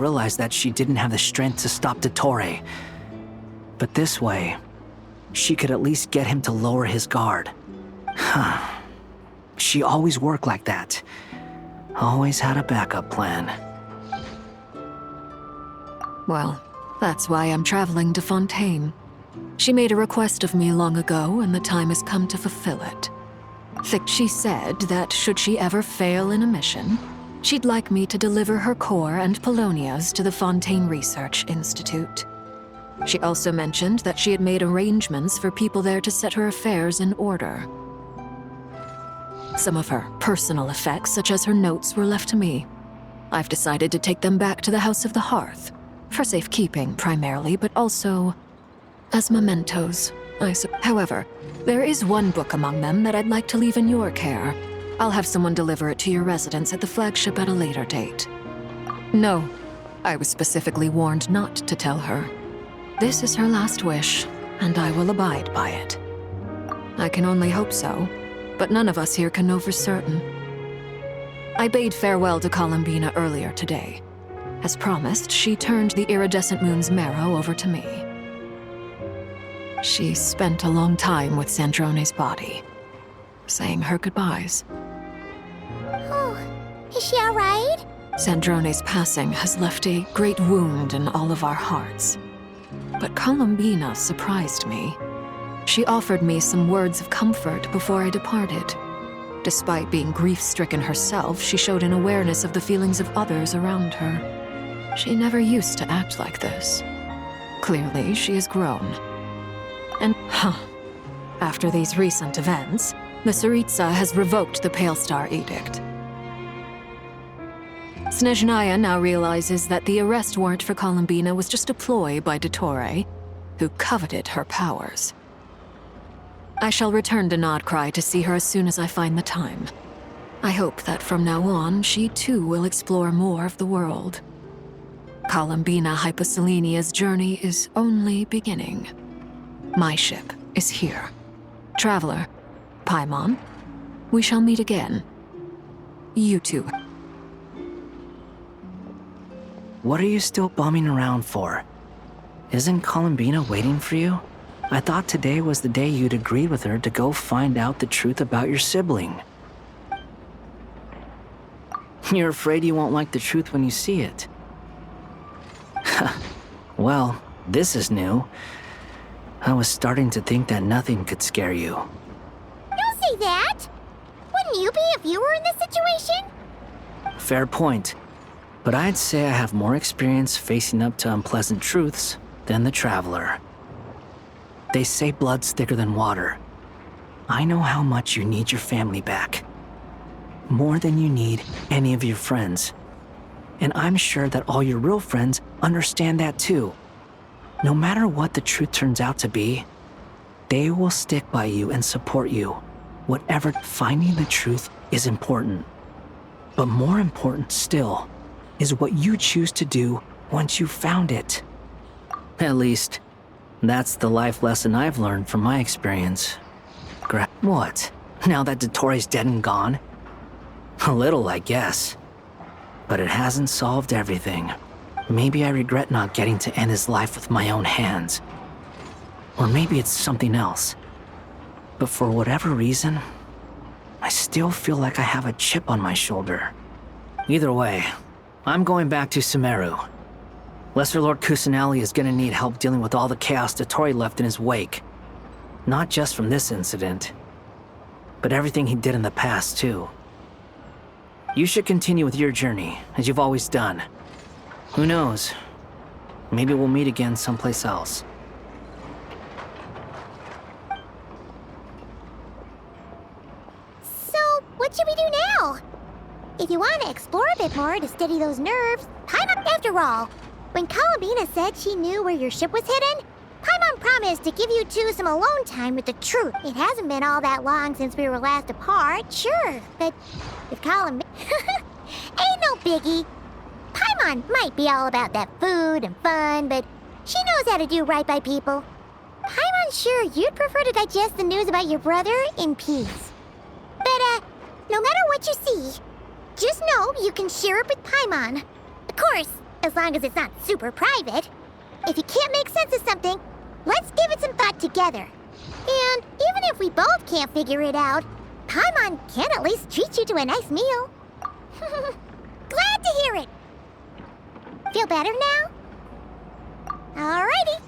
Realized that she didn't have the strength to stop Dottore. But this way, she could at least get him to lower his guard. She always worked like that. Always had a backup plan. Well, that's why I'm traveling to Fontaine. She made a request of me long ago, and the time has come to fulfill it. She said that should she ever fail in a mission, she'd like me to deliver her core and Polonia's to the Fontaine Research Institute. She also mentioned that she had made arrangements for people there to set her affairs in order. Some of her personal effects, such as her notes, were left to me. I've decided to take them back to the House of the Hearth, for safekeeping primarily, but also as mementos. However, there is one book among them that I'd like to leave in your care. I'll have someone deliver it to your residence at the flagship at a later date. No, I was specifically warned not to tell her. This is her last wish, and I will abide by it. I can only hope so, but none of us here can know for certain. I bade farewell to Columbina earlier today. As promised, she turned the iridescent moon's marrow over to me. She spent a long time with Sandrone's body, saying her goodbyes. Oh, is she all right? Sandrone's passing has left a great wound in all of our hearts. But Columbina surprised me. She offered me some words of comfort before I departed. Despite being grief-stricken herself, she showed an awareness of the feelings of others around her. She never used to act like this. Clearly, she has grown. And, after these recent events, the Tsaritsa has revoked the Pale Star Edict. Snezhnaya now realizes that the arrest warrant for Columbina was just a ploy by Dottore, who coveted her powers. I shall return to Nodcry to see her as soon as I find the time. I hope that from now on, she too will explore more of the world. Columbina Hyposelenia's journey is only beginning. My ship is here. Traveler, Paimon, we shall meet again. You too. What are you still bumming around for? Isn't Columbina waiting for you? I thought today was the day you'd agreed with her to go find out the truth about your sibling. You're afraid you won't like the truth when you see it. Well, this is new. I was starting to think that nothing could scare you. Don't say that! Wouldn't you be if you were in this situation? Fair point. But I'd say I have more experience facing up to unpleasant truths than the Traveler. They say blood's thicker than water. I know how much you need your family back. More than you need any of your friends. And I'm sure that all your real friends understand that too. No matter what the truth turns out to be, they will stick by you and support you. Whatever, finding the truth is important. But more important still is what you choose to do once you've found it. At least, that's the life lesson I've learned from my experience. What? Now that Dottore's dead and gone? A little, I guess. But it hasn't solved everything. Maybe I regret not getting to end his life with my own hands. Or maybe it's something else. But for whatever reason, I still feel like I have a chip on my shoulder. Either way, I'm going back to Sumeru. Lesser Lord Kusanali is gonna need help dealing with all the chaos Dottore left in his wake. Not just from this incident, but everything he did in the past, too. You should continue with your journey, as you've always done. Who knows? Maybe we'll meet again someplace else. So, what should we do now? If you want to explore a bit more to steady those nerves, Paimon, after all, when Columbina said she knew where your ship was hidden, Paimon promised to give you two some alone time with the truth. It hasn't been all that long since we were last apart, sure, but if Columbina... ain't no biggie. Paimon might be all about that food and fun, but she knows how to do right by people. Paimon's sure you'd prefer to digest the news about your brother in peace. But, no matter what you see, just know you can share it with Paimon. Of course, As long as it's not super private. If you can't make sense of something, let's give it some thought together. And even if we both can't figure it out, Paimon can at least treat you to a nice meal. Glad to hear it. Feel better now? Alrighty.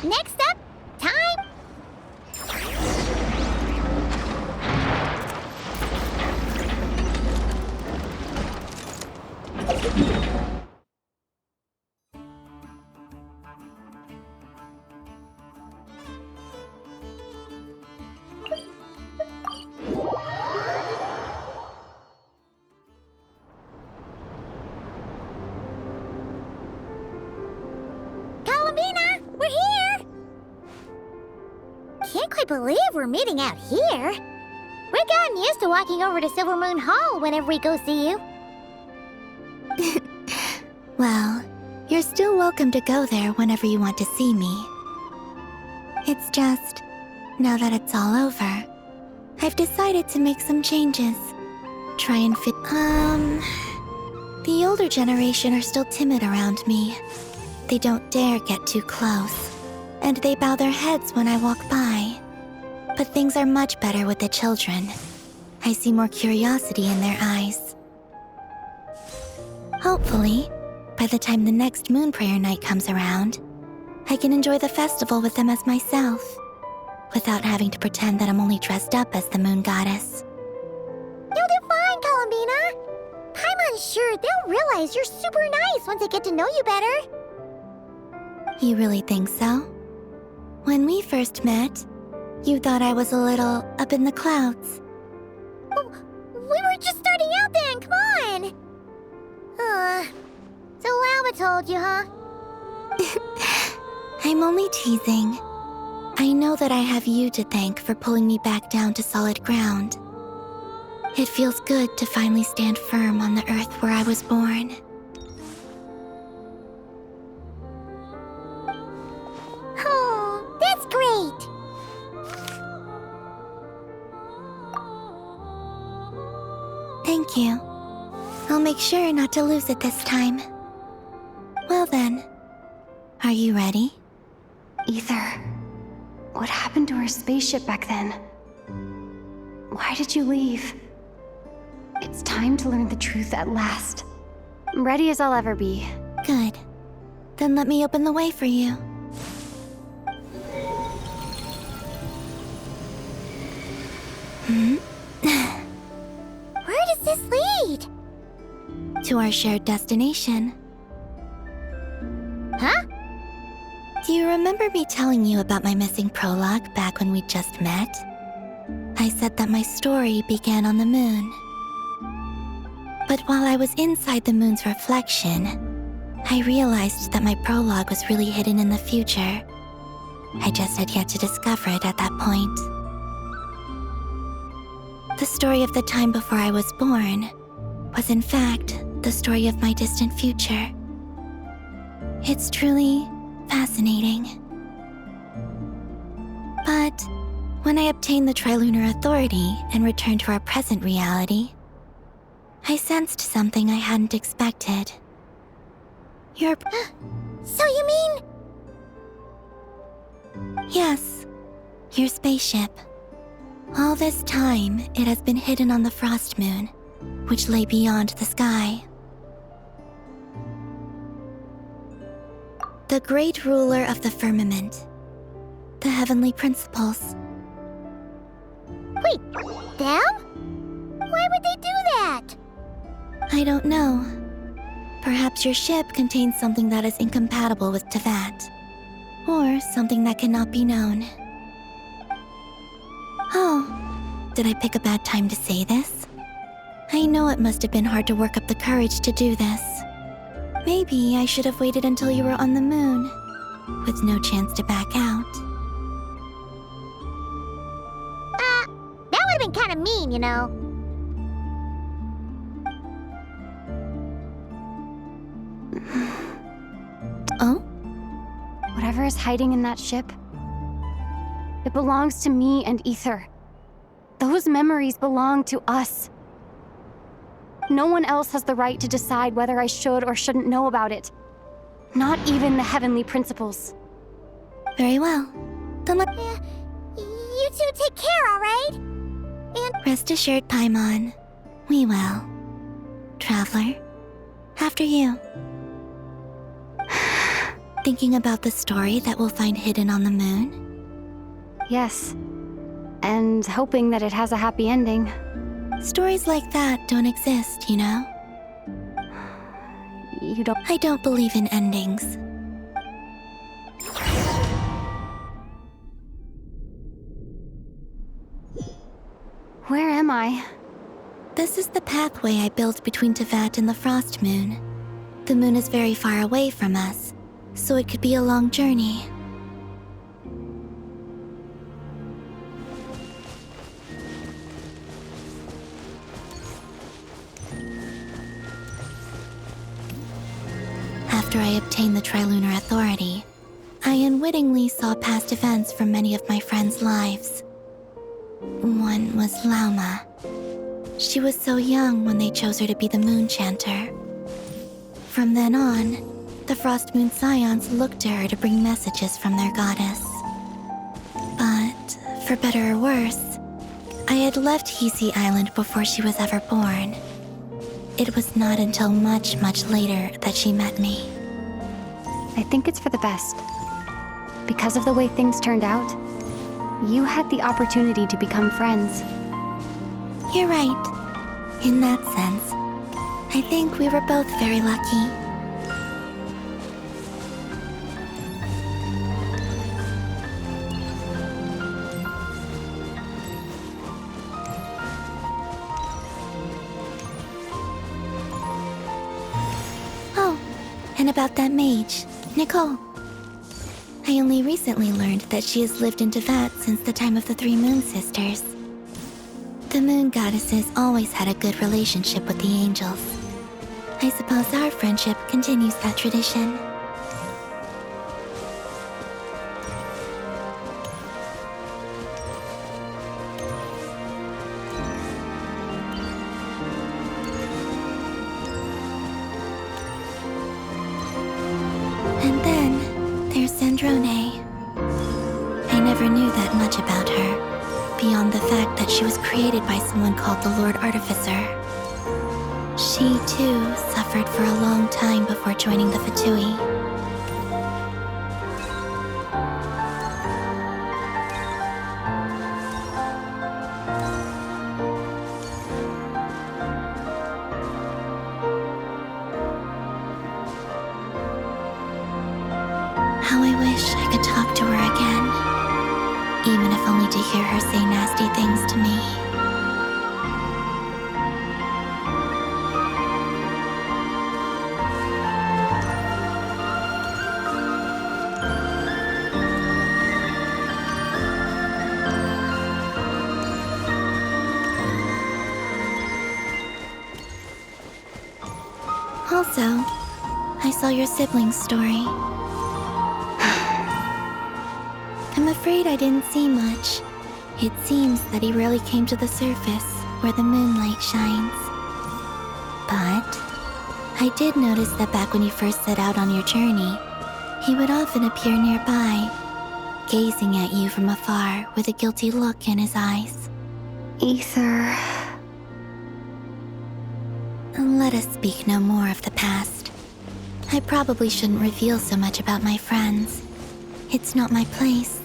Next up, time. Columbina, we're here! Can't quite believe we're meeting out here. We've gotten used to walking over to Silver Moon Hall whenever we go see you. Well, you're still welcome to go there whenever you want to see me. It's just, now that it's all over, I've decided to make some changes. Try and fit. The older generation are still timid around me. They don't dare get too close, and they bow their heads when I walk by. But things are much better with the children. I see more curiosity in their eyes. Hopefully, by the time the next Moon Prayer night comes around, I can enjoy the festival with them as myself, without having to pretend that I'm only dressed up as the Moon Goddess. You'll do fine, Columbina. Paimon's sure they'll realize you're super nice once they get to know you better. You really think so? When we first met, you thought I was a little up in the clouds. Oh, we were just starting out then, come on! So Alma told you, huh? I'm only teasing. I know that I have you to thank for pulling me back down to solid ground. It feels good to finally stand firm on the earth where I was born. Oh, that's great! Thank you. I'll make sure not to lose it this time. Well then, are you ready? Ether, what happened to our spaceship back then? Why did you leave? It's time to learn the truth at last. I'm ready as I'll ever be. Good. Then let me open the way for you. Where does this lead? To our shared destination. Huh? Do you remember me telling you about my missing prologue back when we just met? I said that my story began on the moon. But while I was inside the moon's reflection, I realized that my prologue was really hidden in the future. I just had yet to discover it at that point. The story of the time before I was born was in fact the story of my distant future. It's truly fascinating. But when I obtained the Trilunar Authority and returned to our present reality, I sensed something I hadn't expected. Your... So you mean... Yes, your spaceship. All this time, it has been hidden on the Frost Moon, which lay beyond the sky. The great ruler of the firmament. The heavenly principles. Wait, them? Why would they do that? I don't know. Perhaps your ship contains something that is incompatible with Tevat. Or something that cannot be known. Oh, did I pick a bad time to say this? I know it must have been hard to work up the courage to do this. Maybe I should have waited until you were on the moon, with no chance to back out. That would've been kinda mean, you know. Oh? Whatever is hiding in that ship, it belongs to me and Ether. Those memories belong to us. No one else has the right to decide whether I should or shouldn't know about it. Not even the heavenly principles. Very well. Then let You two take care, alright? rest assured, Paimon. We will. Traveler, after you. Thinking about the story that we'll find hidden on the moon? Yes. And hoping that it has a happy ending. Stories like that don't exist, you know? You don't. I don't believe in endings. Where am I? This is the pathway I built between Tevat and the Frost Moon. The moon is very far away from us, so it could be a long journey. After I obtained the Trilunar Authority, I unwittingly saw past events from many of my friends' lives. One was Lauma. She was so young when they chose her to be the Moon Chanter. From then on, the Frost Moon Scions looked to her to bring messages from their goddess. But, for better or worse, I had left Hisi Island before she was ever born. It was not until much, much later that she met me. I think it's for the best. Because of the way things turned out, you had the opportunity to become friends. You're right. In that sense, I think we were both very lucky. Oh, and about that mage, Nicole. I only recently learned that she has lived in Tevat since the time of the Three Moon Sisters. The Moon Goddesses always had a good relationship with the angels. I suppose our friendship continues that tradition. And then there's Sandrone. I never knew that much about her, beyond the fact that she was created by someone called the Lord Artificer. She, too, suffered for a long time before joining the Fatui. How I wish I could talk to her again, even if only to hear her say nasty things to me. Also, I saw your sibling's story. I'm afraid I didn't see much. It seems that he rarely came to the surface where the moonlight shines. But I did notice that back when you first set out on your journey, he would often appear nearby, gazing at you from afar with a guilty look in his eyes. Ether. Let us speak no more of the past. I probably shouldn't reveal so much about my friends. It's not my place.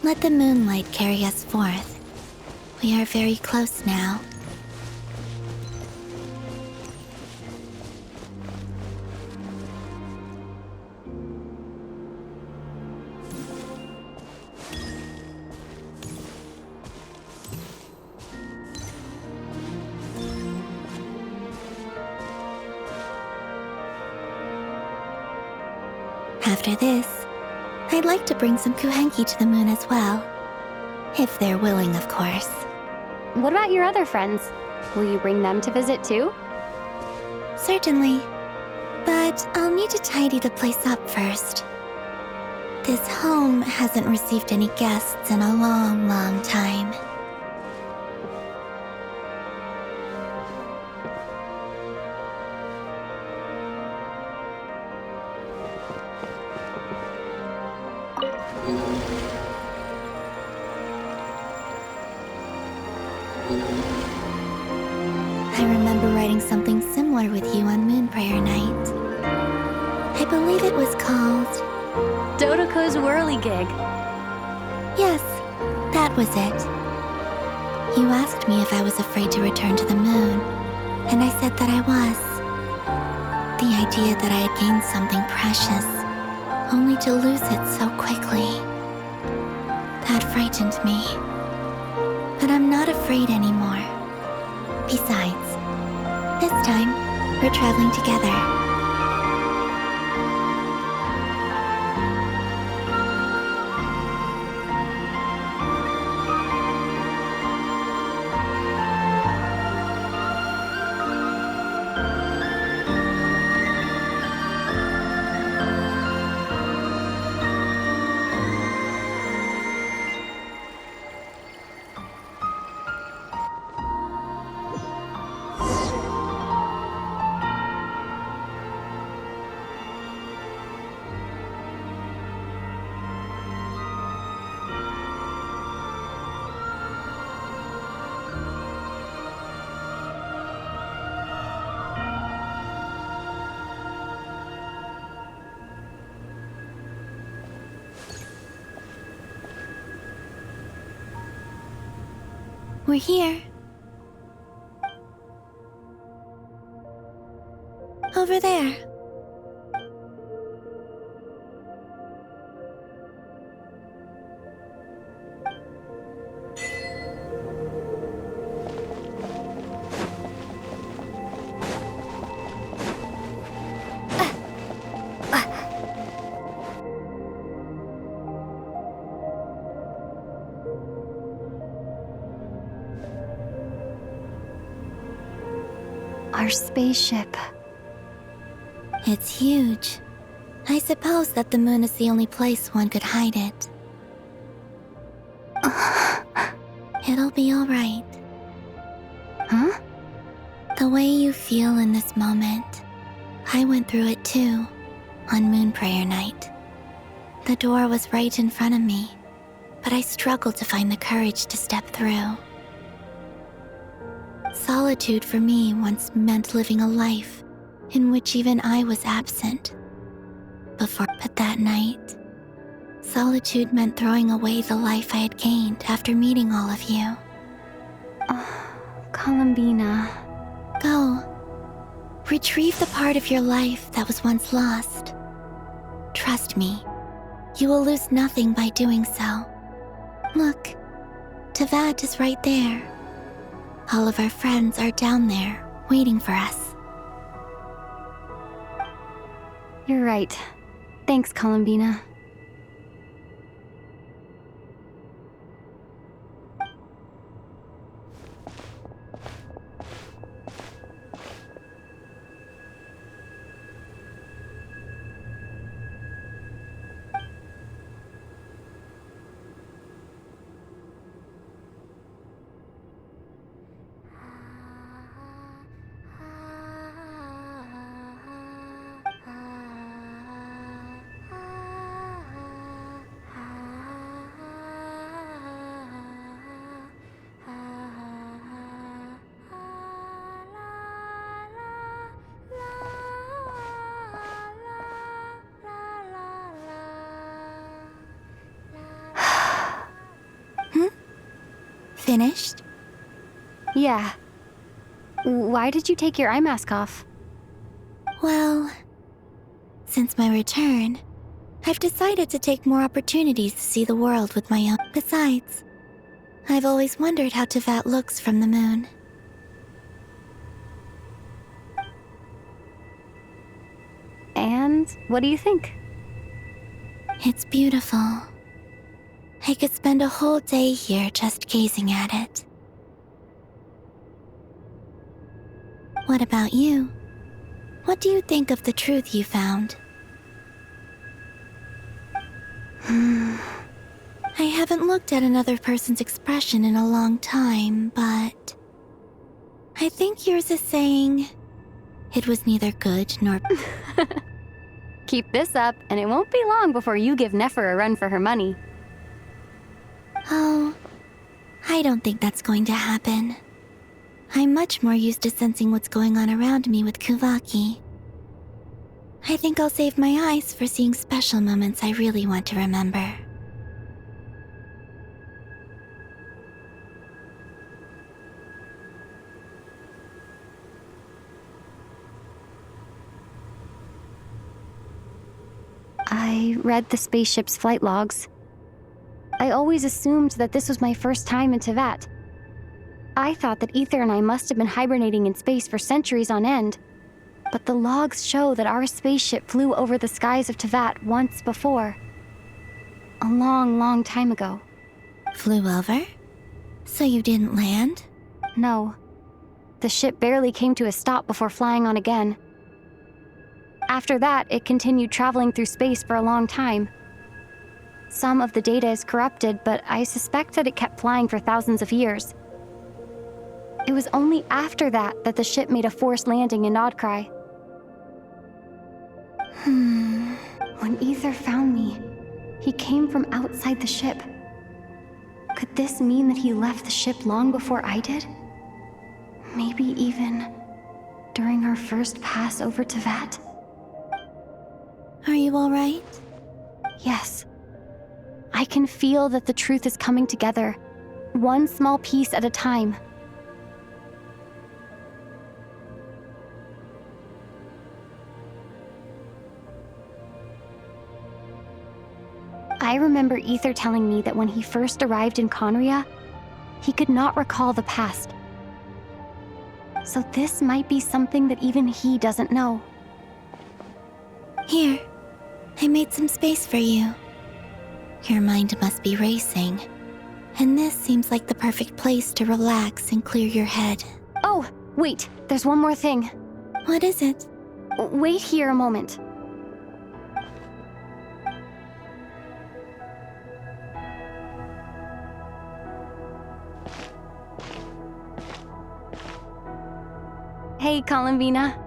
Let the moonlight carry us forth. We are very close now. After this, I'd like to bring some Kuhenki to the moon as well. If they're willing, of course. What about your other friends? Will you bring them to visit too? Certainly. But I'll need to tidy the place up first. This home hasn't received any guests in a long, long time. I remember writing something similar with you on Moon Prayer Night. I believe it was called... Dodoko's whirligig. Yes, that was it. You asked me if I was afraid to return to the moon, and I said that I was. The idea that I had gained something precious, only to lose it so quickly. That frightened me. But I'm not afraid anymore. Besides, this time, we're traveling together. We're here. Over there. Our spaceship. It's huge. I suppose that the moon is the only place one could hide it. It'll be all right. Huh? The way you feel in this moment, I went through it too, on Moon Prayer Night. The door was right in front of me, but I struggled to find the courage to step through. Solitude for me once meant living a life in which even I was absent. But that night, solitude meant throwing away the life I had gained after meeting all of you. Columbina. Go. Retrieve the part of your life that was once lost. Trust me, you will lose nothing by doing so. Look, Tavad is right there. All of our friends are down there, waiting for us. You're right. Thanks, Columbina. Finished? Yeah. Why did you take your eye mask off? Well, since my return, I've decided to take more opportunities to see the world with my own. Besides, I've always wondered how Teyvat looks from the moon. And what do you think? It's beautiful. I could spend a whole day here just gazing at it. What about you? What do you think of the truth you found? I haven't looked at another person's expression in a long time, but I think yours is saying it was neither good nor... Keep this up, and it won't be long before you give Nefer a run for her money. Oh, I don't think that's going to happen. I'm much more used to sensing what's going on around me with Kuvaki. I think I'll save my eyes for seeing special moments I really want to remember. I read the spaceship's flight logs. I always assumed that this was my first time in Tevat. I thought that Ether and I must have been hibernating in space for centuries on end. But the logs show that our spaceship flew over the skies of Tevat once before. A long, long time ago. Flew over? So you didn't land? No. The ship barely came to a stop before flying on again. After that, it continued traveling through space for a long time. Some of the data is corrupted, but I suspect that it kept flying for thousands of years. It was only after that that the ship made a forced landing in Nodcry. When Ether found me, he came from outside the ship. Could this mean that he left the ship long before I did? Maybe even during our first pass over Tevat? Are you alright? Yes. I can feel that the truth is coming together, one small piece at a time. I remember Ether telling me that when he first arrived in Conria, he could not recall the past. So this might be something that even he doesn't know. Here, I made some space for you. Your mind must be racing, and this seems like the perfect place to relax and clear your head. Oh, wait, there's one more thing. What is it? Wait here a moment. Hey, Columbina.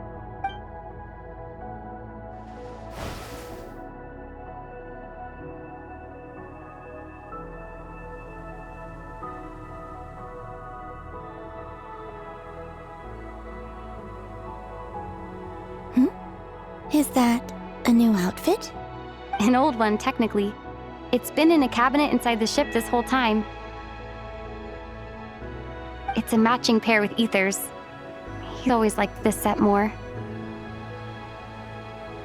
Is that a new outfit? An old one, technically. It's been in a cabinet inside the ship this whole time. It's a matching pair with Ether's. He's always liked this set more.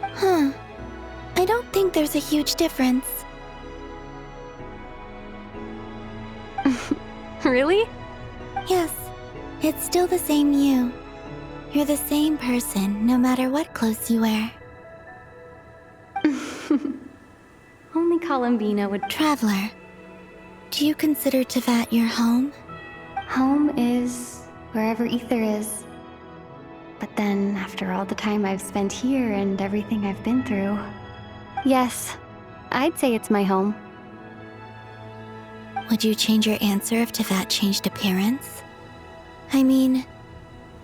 Huh. I don't think there's a huge difference. Really? Yes, it's still the same you. You're the same person, no matter what clothes you wear. Only Columbina would... Traveler, do you consider Tevat your home? Home is wherever Ether is. But then, after all the time I've spent here and everything I've been through... Yes, I'd say it's my home. Would you change your answer if Tevat changed appearance? I mean,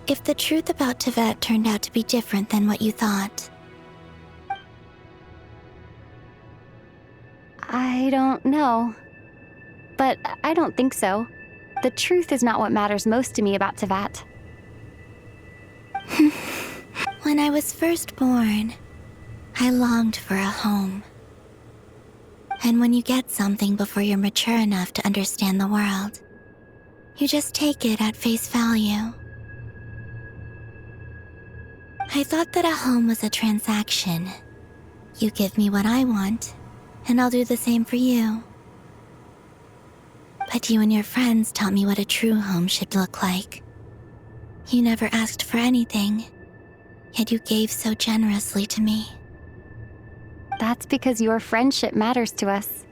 if the truth about Tevat turned out to be different than what you thought. I don't know. But I don't think so. The truth is not what matters most to me about Tevat. When I was first born, I longed for a home. And when you get something before you're mature enough to understand the world, you just take it at face value. I thought that a home was a transaction. You give me what I want, and I'll do the same for you. But you and your friends taught me what a true home should look like. You never asked for anything, yet you gave so generously to me. That's because your friendship matters to us.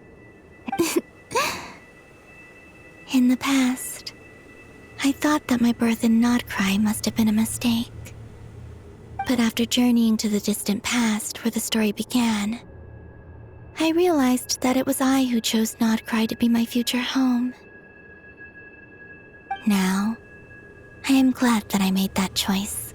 In the past, I thought that my birth in Nodcry must have been a mistake. But after journeying to the distant past where the story began, I realized that it was I who chose Nodcry to be my future home. Now, I am glad that I made that choice.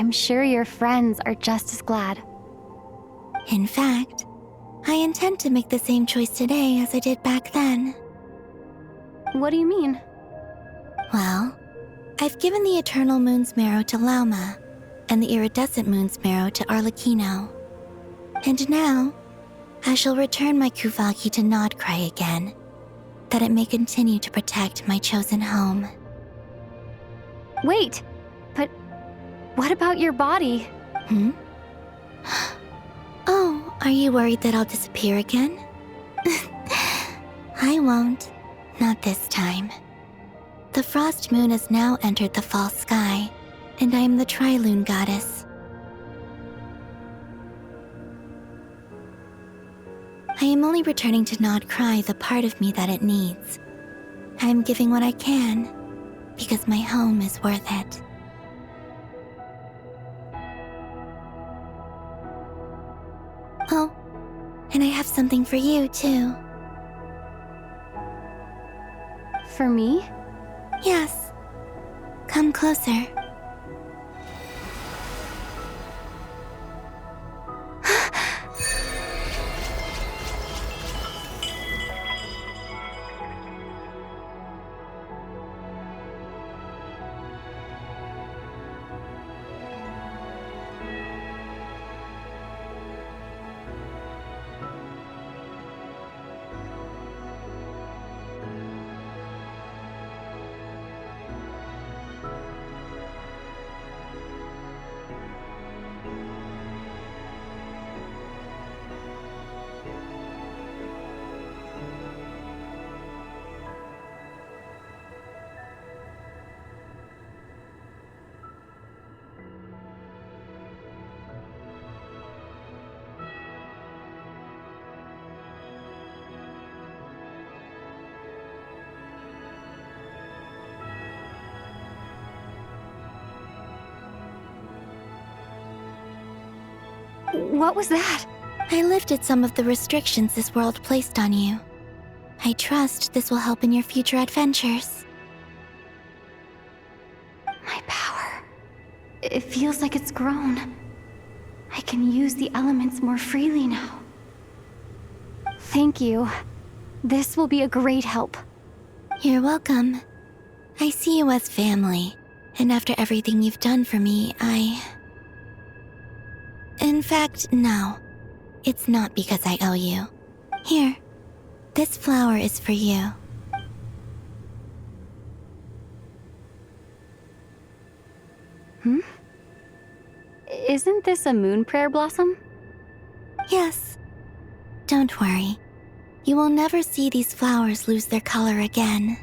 I'm sure your friends are just as glad. In fact, I intend to make the same choice today as I did back then. What do you mean? Well, I've given the Eternal Moon's Marrow to Lauma, and the Iridescent Moon's Marrow to Arlecchino. And now, I shall return my Kuvagi to Nodcry again, that it may continue to protect my chosen home. Wait, but what about your body? Hmm? Oh, are you worried that I'll disappear again? I won't. Not this time. The Frost Moon has now entered the false sky, and I am the Trilune Goddess. I am only returning to Nodcry the part of me that it needs. I am giving what I can, because my home is worth it. Oh, and I have something for you, too. For me? Yes. Come closer. What was that? I lifted some of the restrictions this world placed on you. I trust this will help in your future adventures. My power. It feels like it's grown. I can use the elements more freely now. Thank you. This will be a great help. You're welcome. I see you as family, and after everything you've done for me, In fact, no. It's not because I owe you. Here, this flower is for you. Isn't this a moon prayer blossom? Yes. Don't worry. You will never see these flowers lose their color again.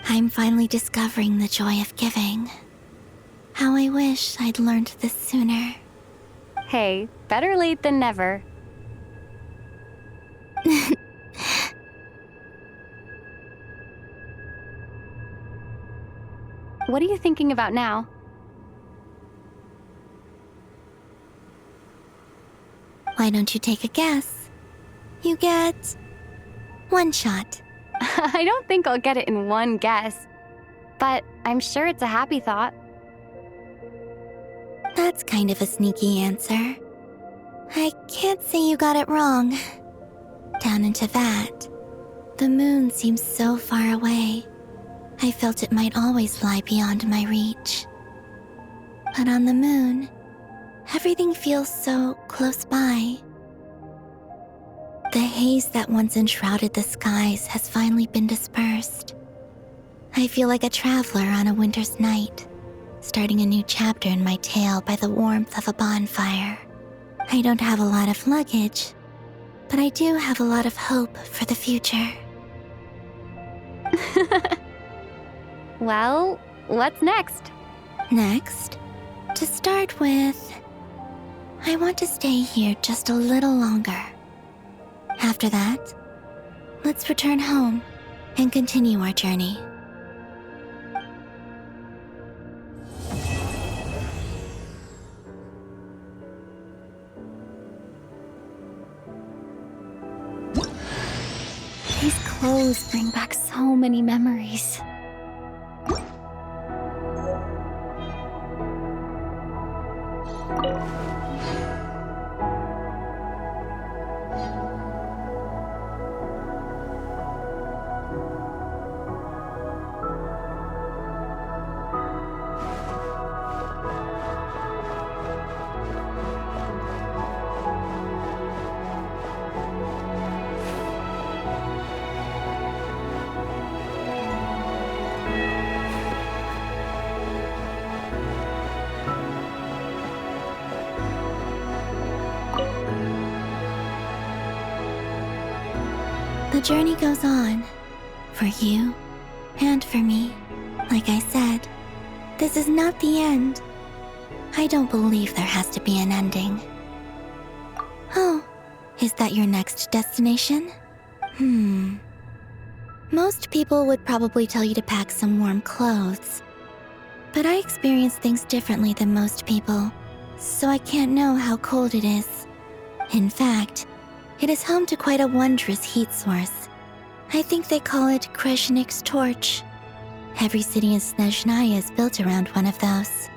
I'm finally discovering the joy of giving. How I wish I'd learned this sooner. Hey, better late than never. What are you thinking about now? Why don't you take a guess? You get one shot. I don't think I'll get it in one guess, but I'm sure it's a happy thought. That's kind of a sneaky answer. I can't say you got it wrong. Down into that, the moon seems so far away. I felt it might always lie beyond my reach. But on the moon, everything feels so close by. The haze that once enshrouded the skies has finally been dispersed. I feel like a traveler on a winter's night, starting a new chapter in my tale by the warmth of a bonfire. I don't have a lot of luggage, but I do have a lot of hope for the future. Well, what's next? Next, to start with, I want to stay here just a little longer. After that, let's return home and continue our journey. These clothes bring back so many memories. The journey goes on. For you, and for me. Like I said, this is not the end. I don't believe there has to be an ending. Oh, is that your next destination? Most people would probably tell you to pack some warm clothes. But I experience things differently than most people, so I can't know how cold it is. In fact, it is home to quite a wondrous heat source. I think they call it Kreshnik's torch. Every city in Snezhnaya is built around one of those.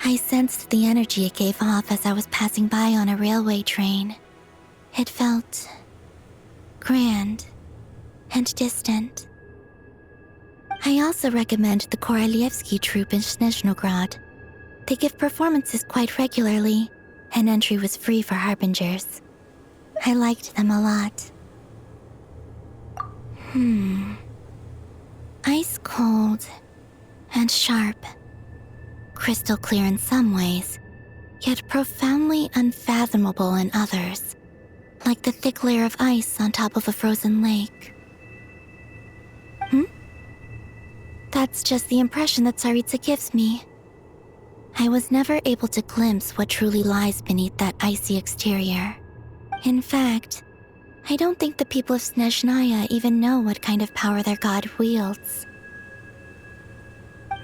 I sensed the energy it gave off as I was passing by on a railway train. It felt grand and distant. I also recommend the Korolievsky troupe in Snezhnograd. They give performances quite regularly, and entry was free for harbingers. I liked them a lot. Ice cold and sharp. Crystal clear in some ways, yet profoundly unfathomable in others. Like the thick layer of ice on top of a frozen lake. That's just the impression that Tsaritsa gives me. I was never able to glimpse what truly lies beneath that icy exterior. In fact, I don't think the people of Snezhnaya even know what kind of power their god wields.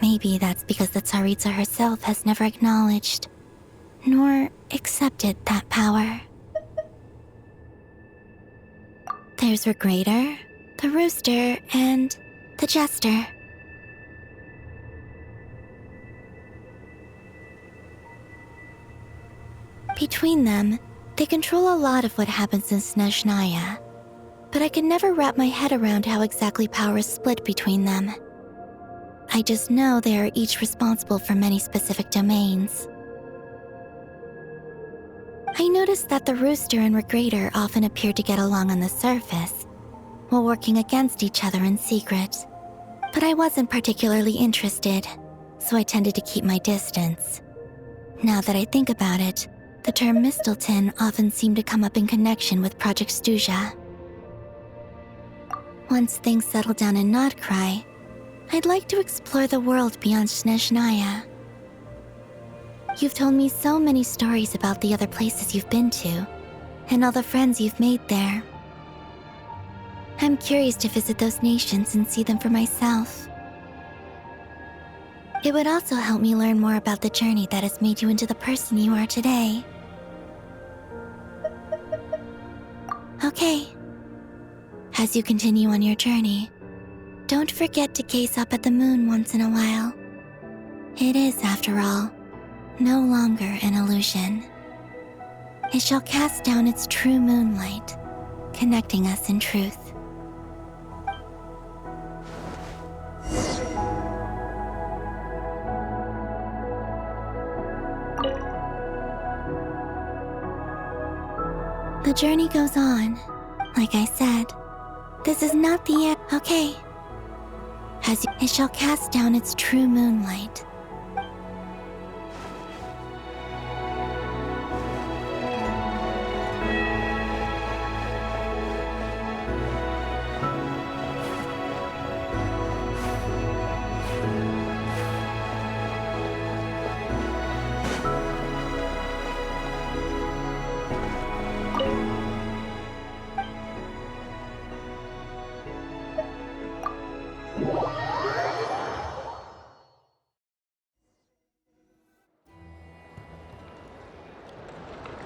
Maybe that's because the Tsaritsa herself has never acknowledged, nor accepted that power. There's Regrator, the Rooster, and the Jester. Between them, they control a lot of what happens in Snezhnaya, but I can never wrap my head around how exactly power is split between them. I just know they are each responsible for many specific domains. I noticed that the Rooster and Regrator often appear to get along on the surface, while working against each other in secret. But I wasn't particularly interested, so I tended to keep my distance. Now that I think about it, the term Mistelton often seemed to come up in connection with Project Stuja. Once things settle down in Nodcry, I'd like to explore the world beyond Snezhnaya. You've told me so many stories about the other places you've been to, and all the friends you've made there. I'm curious to visit those nations and see them for myself. It would also help me learn more about the journey that has made you into the person you are today. Okay. As you continue on your journey, don't forget to gaze up at the moon once in a while. It is, after all, no longer an illusion. It shall cast down its true moonlight, connecting us in truth. The journey goes on. Like I said, this is not the end. Okay. It shall cast down its true moonlight.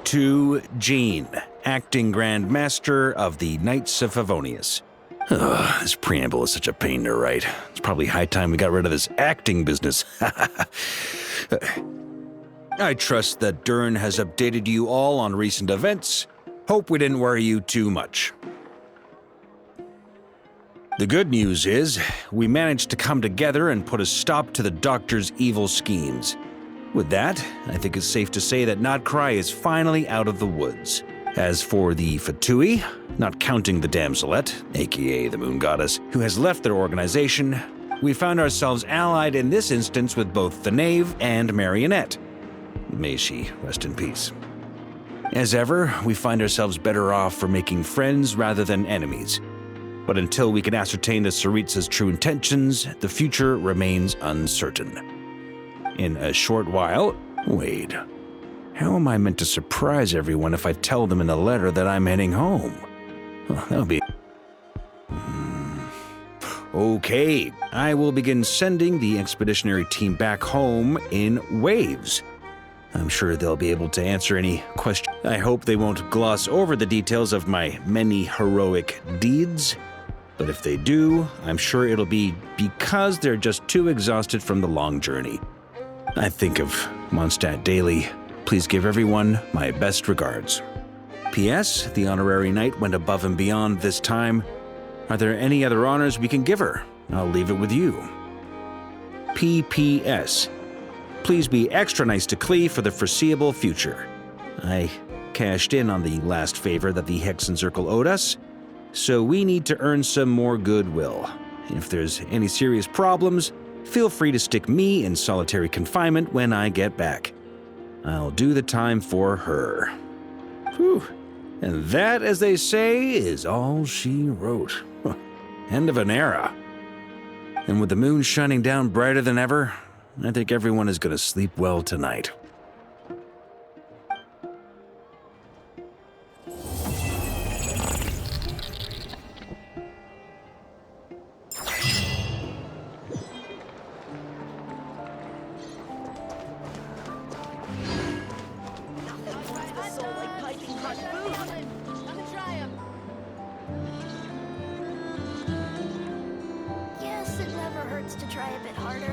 To Jean, acting Grand Master of the Knights of Favonius. Ugh, this preamble is such a pain to write. It's probably high time we got rid of this acting business. I trust that Dern has updated you all on recent events. Hope we didn't worry you too much. The good news is, we managed to come together and put a stop to the Doctor's evil schemes. With that, I think it's safe to say that Notcry is finally out of the woods. As for the Fatui, not counting the Damselet, aka the Moon Goddess, who has left their organization, we found ourselves allied in this instance with both the Knave and Marionette. May she rest in peace. As ever, we find ourselves better off for making friends rather than enemies. But until we can ascertain the Tsaritsa's true intentions, the future remains uncertain. In a short while, wait. How am I meant to surprise everyone if I tell them in a letter that I'm heading home? Well, that'll be... Okay, I will begin sending the expeditionary team back home in waves. I'm sure they'll be able to answer any questions. I hope they won't gloss over the details of my many heroic deeds. But if they do, I'm sure it'll be because they're just too exhausted from the long journey. I think of Mondstadt daily. Please give everyone my best regards. P.S. The honorary knight went above and beyond this time. Are there any other honors we can give her? I'll leave it with you. P.P.S. Please be extra nice to Klee for the foreseeable future. I cashed in on the last favor that the Hexen Circle owed us, so we need to earn some more goodwill. If there's any serious problems, feel free to stick me in solitary confinement when I get back. I'll do the time for her. Whew. And that, as they say, is all she wrote. End of an era. And with the moon shining down brighter than ever, I think everyone is going to sleep well tonight. Yes, it never hurts to try a bit harder.